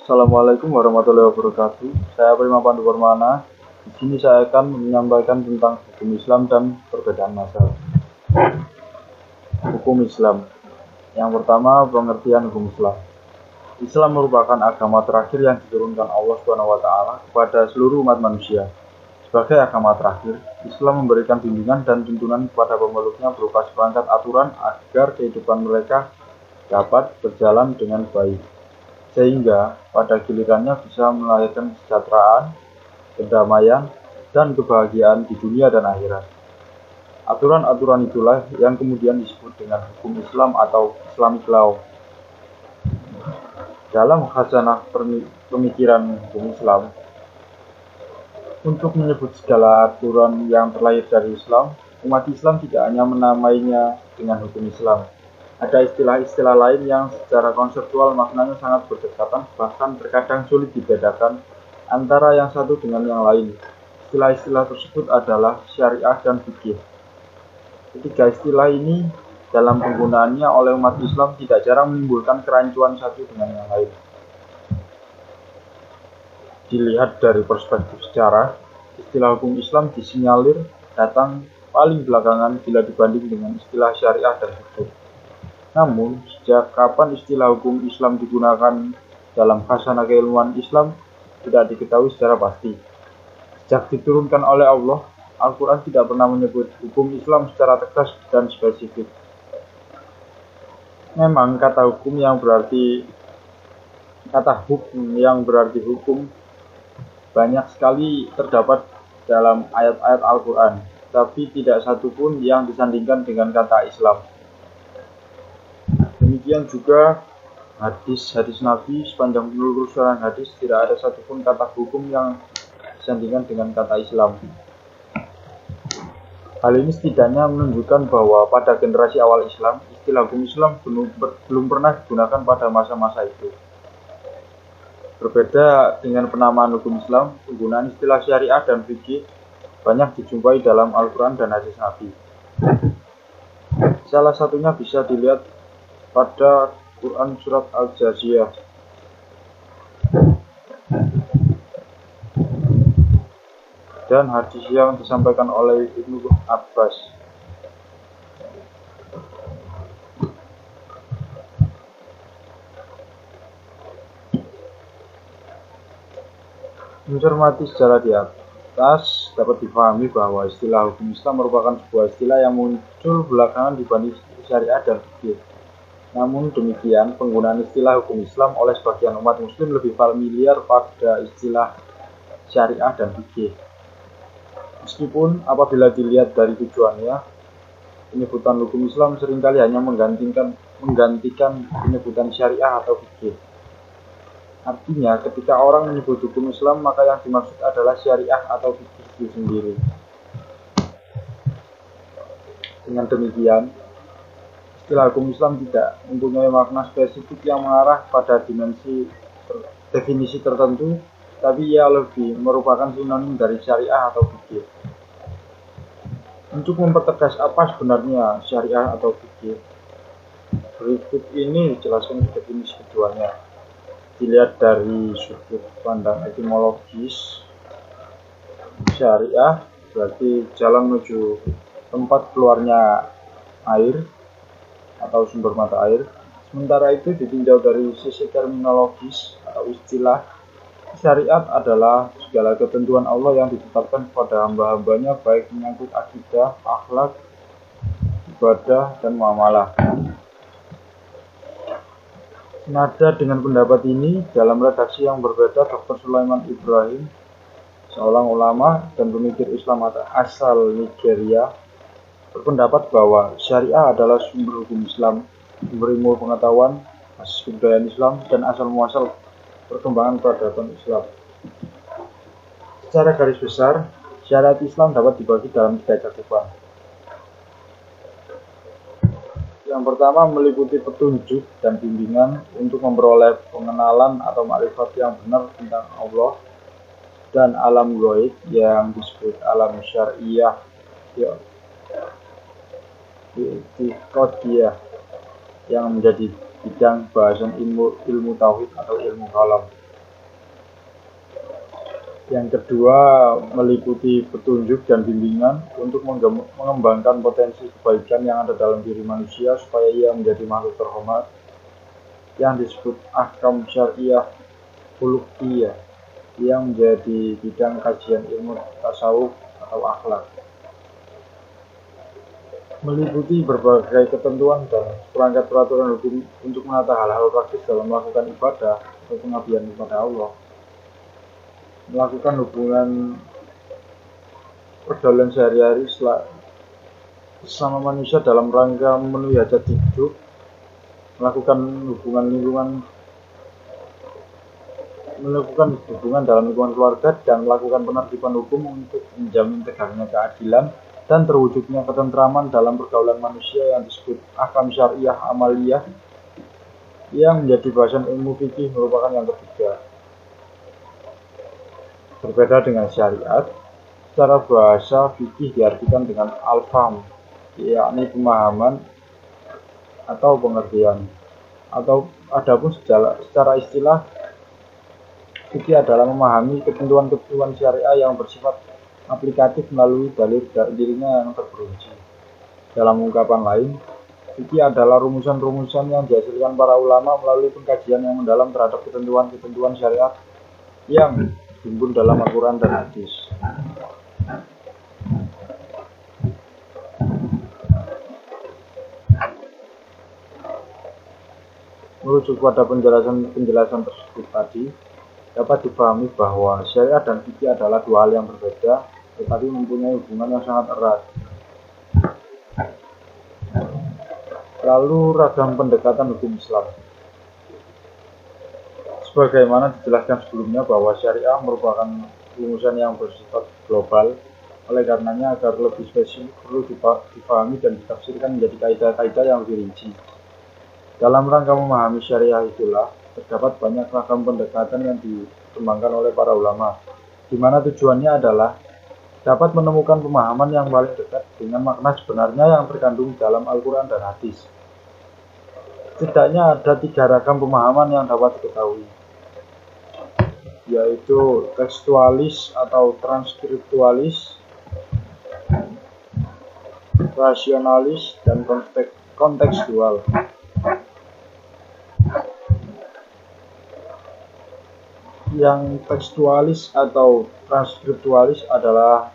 Assalamualaikum warahmatullahi wabarakatuh. Saya Prima Pandu Permana. Di sini saya akan menyampaikan tentang hukum Islam dan perbedaan mazhab. Hukum Islam. Yang pertama, pengertian hukum Islam. Islam merupakan agama terakhir yang diturunkan Allah SWT kepada seluruh umat manusia. Sebagai agama terakhir, Islam memberikan bimbingan dan tuntunan kepada pemeluknya berupa seperangkat aturan agar kehidupan mereka dapat berjalan dengan baik, sehingga pada gilirannya bisa melahirkan kesejahteraan, kedamaian, dan kebahagiaan di dunia dan akhirat. Aturan-aturan itulah yang kemudian disebut dengan hukum Islam atau Islamic law. Dalam khazanah pemikiran hukum Islam, untuk menyebut segala aturan yang terlahir dari Islam, umat Islam tidak hanya menamainya dengan hukum Islam. Ada istilah-istilah lain yang secara konseptual maknanya sangat berdekatan, bahkan terkadang sulit dibedakan antara yang satu dengan yang lain. Istilah-istilah tersebut adalah syariah dan fikih. Ketiga istilah ini dalam penggunaannya oleh umat Islam tidak jarang menimbulkan kerancuan satu dengan yang lain. Dilihat dari perspektif sejarah, istilah hukum Islam disinyalir datang paling belakangan bila dibanding dengan istilah syariah dan fikih. Namun, sejak kapan istilah hukum Islam digunakan dalam khazanah keilmuan Islam tidak diketahui secara pasti. Sejak diturunkan oleh Allah, Al-Quran tidak pernah menyebut hukum Islam secara tegas dan spesifik. Memang kata hukum yang berarti hukum banyak sekali terdapat dalam ayat-ayat Al-Quran, tapi tidak satu pun yang disandingkan dengan kata Islam. Demikian juga hadis-hadis Nabi, sepanjang penelusuran hadis tidak ada satupun kata hukum yang disandingkan dengan kata Islam. Hal ini setidaknya menunjukkan bahwa pada generasi awal Islam, istilah hukum Islam belum pernah digunakan pada masa-masa itu. Berbeda dengan penamaan hukum Islam, penggunaan istilah syariah dan fikih banyak dijumpai dalam Al-Quran dan hadis Nabi. Salah satunya bisa dilihat pada Quran Surat Al-Jaziyah. Dan hadis yang disampaikan oleh Ibnu Abbas. Mencermati sejarah di atas dapat dipahami bahwa istilah hukum Islam merupakan sebuah istilah yang muncul belakangan dibanding syariah dan fikih. Namun demikian, penggunaan istilah hukum Islam oleh sebagian umat muslim lebih familiar pada istilah syariah dan fikih. Meskipun apabila dilihat dari tujuannya, penyebutan hukum Islam seringkali hanya menggantikan penyebutan syariah atau fikih. Artinya, ketika orang menyebut hukum Islam, maka yang dimaksud adalah syariah atau fikih itu sendiri. Dengan demikian, istilah hukum Islam tidak mempunyai makna spesifik yang mengarah pada definisi tertentu, tapi ia lebih merupakan sinonim dari syariah atau fikih. Untuk mempertegas apa sebenarnya syariah atau fikih, berikut ini dijelaskan definisi keduanya. Dilihat dari sudut pandang etimologis, syariah berarti jalan menuju tempat keluarnya air atau sumber mata air. Sementara itu ditinjau dari sisi terminologis atau istilah, syariat adalah segala ketentuan Allah yang ditetapkan kepada hamba-hambanya baik menyangkut akidah, akhlak, ibadah, dan muamalah. Senada dengan pendapat ini, dalam redaksi yang berbeda, Dr. Sulaiman Ibrahim, seorang ulama dan pemikir Islam asal Nigeria, berpendapat bahwa syariah adalah sumber hukum Islam, sumber ilmu pengetahuan, asas kebudayaan Islam, dan asal muasal perkembangan peradaban Islam. Secara garis besar, syariat Islam dapat dibagi dalam 3 cakupan. Yang pertama meliputi petunjuk dan bimbingan untuk memperoleh pengenalan atau makrifat yang benar tentang Allah dan alam gaib yang disebut alam syariah yang menjadi bidang bahasan ilmu tauhid atau ilmu kalam. Yang kedua, meliputi petunjuk dan bimbingan untuk mengembangkan potensi kebaikan yang ada dalam diri manusia supaya ia menjadi makhluk terhormat yang disebut ahkam syariah khuluqiyah, yang menjadi bidang kajian ilmu tasawuf atau akhlak. Meliputi berbagai ketentuan dan perangkat peraturan hukum untuk menata hal-hal praktis dalam melakukan ibadah atau pengabdian kepada Allah, melakukan hubungan pergaulan sehari-hari sesama manusia dalam rangka memenuhi hajat hidup, melakukan hubungan dalam lingkungan keluarga, dan melakukan penertiban hukum untuk menjamin tegaknya keadilan dan terwujudnya ketentraman dalam pergaulan manusia yang disebut ahkam syariah amaliyah, yang menjadi bahasan ilmu fikih merupakan yang ketiga. Berbeda dengan syariat, secara bahasa fikih diartikan dengan al-fahm, yakni pemahaman atau pengertian. Adapun secara istilah, fikih adalah memahami ketentuan-ketentuan syariah yang bersifat aplikatif melalui dalil dirinya yang terperinci. Dalam ungkapan lain, fikih adalah rumusan-rumusan yang dihasilkan para ulama melalui pengkajian yang mendalam terhadap ketentuan-ketentuan syariat yang dihimpun dalam Al-Quran dan hadis. Merujuk pada penjelasan tersebut tadi, dapat dipahami bahwa syariat dan fikih adalah dua hal yang berbeda, tetapi mempunyai hubungan yang sangat erat. Lalu ragam pendekatan hukum Islam. Sebagaimana dijelaskan sebelumnya bahwa syariah merupakan rumusan yang bersifat global, oleh karenanya agar lebih spesifik perlu dipahami dan ditafsirkan menjadi kaidah-kaidah yang lebih rinci. Dalam rangka memahami syariah itulah, terdapat banyak ragam pendekatan yang dikembangkan oleh para ulama, di mana tujuannya adalah dapat menemukan pemahaman yang paling dekat dengan makna sebenarnya yang terkandung dalam Al-Quran dan hadis. Setidaknya ada 3 ragam pemahaman yang dapat diketahui, yaitu tekstualis atau transkriptualis, rasionalis, dan kontekstual. Yang tekstualis atau transkriptualis adalah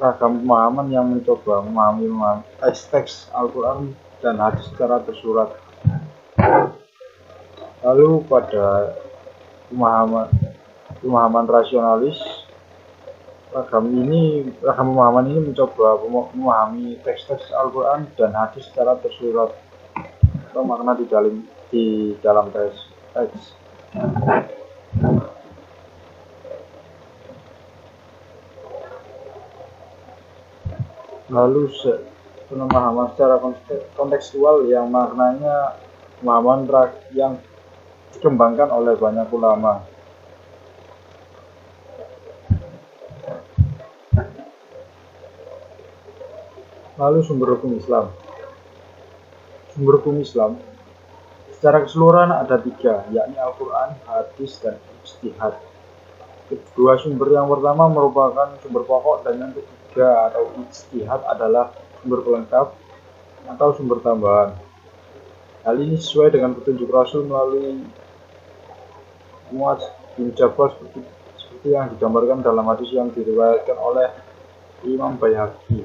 ragam pemahaman yang mencoba memahami teks-teks Al-Quran dan hadis secara tersurat. Lalu pada pemahaman rasionalis, ragam pemahaman ini mencoba memahami teks-teks Al-Quran dan hadis secara tersurat atau makna di dalam teks. Lalu pemahaman secara kontekstual yang maknanya pemahaman yang dikembangkan oleh banyak ulama. Lalu sumber hukum Islam. Sumber hukum Islam secara keseluruhan ada 3, yakni Al-Quran, hadis, dan ijtihad. Kedua sumber yang pertama merupakan sumber pokok, dan yang ketiga atau ijtihad adalah sumber pelengkap atau sumber tambahan. Hal ini sesuai dengan petunjuk Rasul melalui Muadz bin Jabal seperti yang digambarkan dalam hadis yang diriwayatkan oleh Imam Baihaqi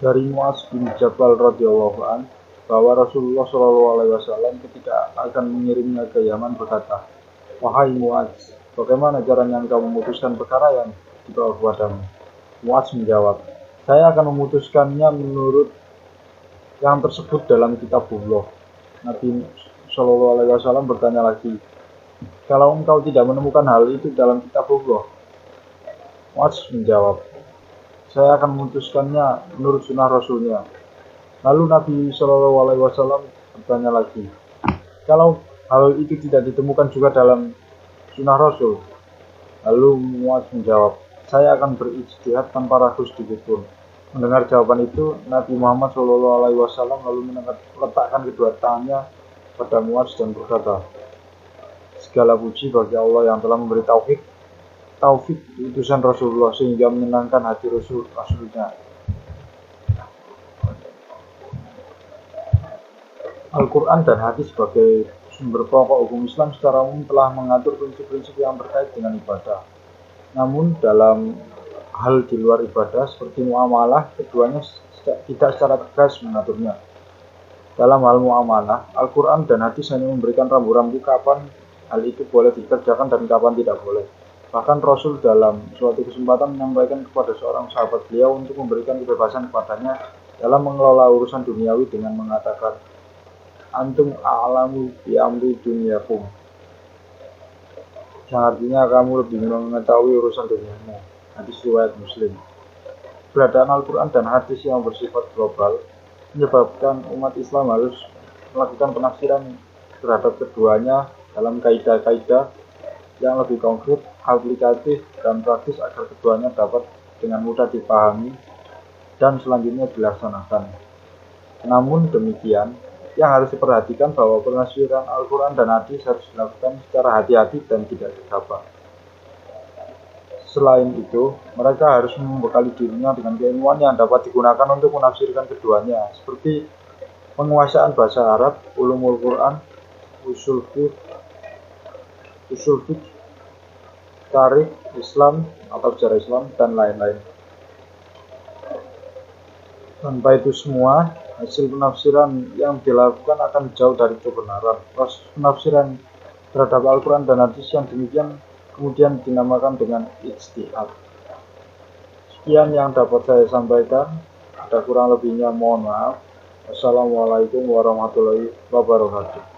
dari Muadz bin Jabal radhiyallahu an, bahwa Rasulullah SAW ketika akan mengirimnya ke Yaman berkata, "Wahai Muadz, bagaimana caranya engkau memutuskan perkara yang dibawa kepadamu?" Muadz menjawab, "Saya akan memutuskannya menurut yang tersebut dalam kitabullah." Nabi SAW bertanya lagi, "Kalau engkau tidak menemukan hal itu dalam kitabullah?" Muadz menjawab, "Saya akan memutuskannya menurut sunnah Rasulnya." Lalu Nabi SAW bertanya lagi, "Kalau hal itu tidak ditemukan juga dalam sunnah Rasul?" Lalu Muadz menjawab, "Saya akan berijtihad tanpa ragu sedikit pun." Mendengar jawaban itu, Nabi Muhammad SAW lalu meletakkan kedua tangannya pada Muadz dan berkata, "Segala puji bagi Allah yang telah memberi taufik taufik utusan Rasulullah sehingga menyenangkan hati Rasulnya. Al-Quran dan hadis sebagai sumber pokok hukum Islam secara umum telah mengatur prinsip-prinsip yang terkait dengan ibadah. Namun dalam hal di luar ibadah seperti muamalah, keduanya tidak secara tegas mengaturnya. Dalam hal muamalah, Al-Quran dan hadis hanya memberikan rambu-rambu kapan hal itu boleh dikerjakan dan kapan tidak boleh. Bahkan Rasul dalam suatu kesempatan menyampaikan kepada seorang sahabat beliau untuk memberikan kebebasan kepadanya dalam mengelola urusan duniawi dengan mengatakan, "Antum a'lamu bi amri dunyakum." Yang artinya kamu lebih mengetahui urusan duniamu. Hadis riwayat Muslim. Keberadaan Al-Quran dan hadis yang bersifat global menyebabkan umat Islam harus melakukan penafsiran terhadap keduanya dalam kaidah-kaidah yang lebih konkret, aplikatif, dan praktis agar keduanya dapat dengan mudah dipahami dan selanjutnya dilaksanakan. Namun demikian, yang harus diperhatikan bahwa penafsiran Al-Quran dan hadis harus dilakukan secara hati-hati dan tidak gegabah. Selain itu, mereka harus membekali dirinya dengan keilmuan yang dapat digunakan untuk menafsirkan keduanya, seperti penguasaan bahasa Arab, ulumul Quran, usul fiqh, tarikh Islam atau sejarah Islam, dan lain-lain. Tanpa itu semua, hasil penafsiran yang dilakukan akan jauh dari kebenaran. Proses penafsiran terhadap Al-Quran dan hadis yang demikian kemudian dinamakan dengan ijtihad. Sekian yang dapat saya sampaikan. Ada kurang lebihnya mohon maaf. Wassalamualaikum warahmatullahi wabarakatuh.